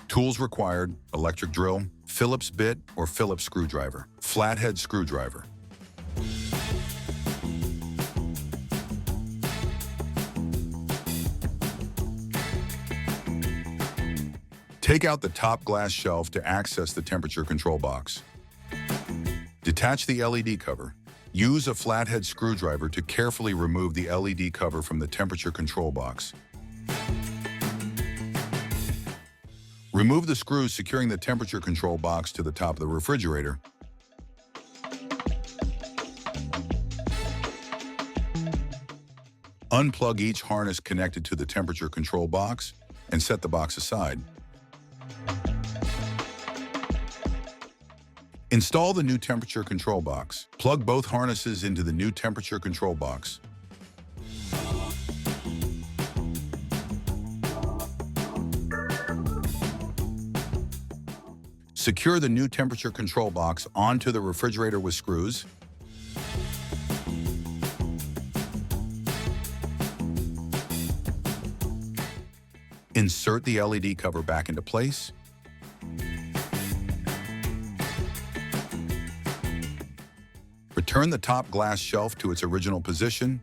Tools required: electric drill, Phillips bit or Phillips screwdriver, flathead screwdriver. Take out the top glass shelf to access the temperature control box. Detach the LED cover. Use a flathead screwdriver to carefully remove the LED cover from the temperature control box. Remove the screws securing the temperature control box to the top of the refrigerator. Unplug each harness connected to the temperature control box and set the box aside. Install the new temperature control box. Plug both harnesses into the new temperature control box. Secure the new temperature control box onto the refrigerator with screws. Insert the LED cover back into place. Return the top glass shelf to its original position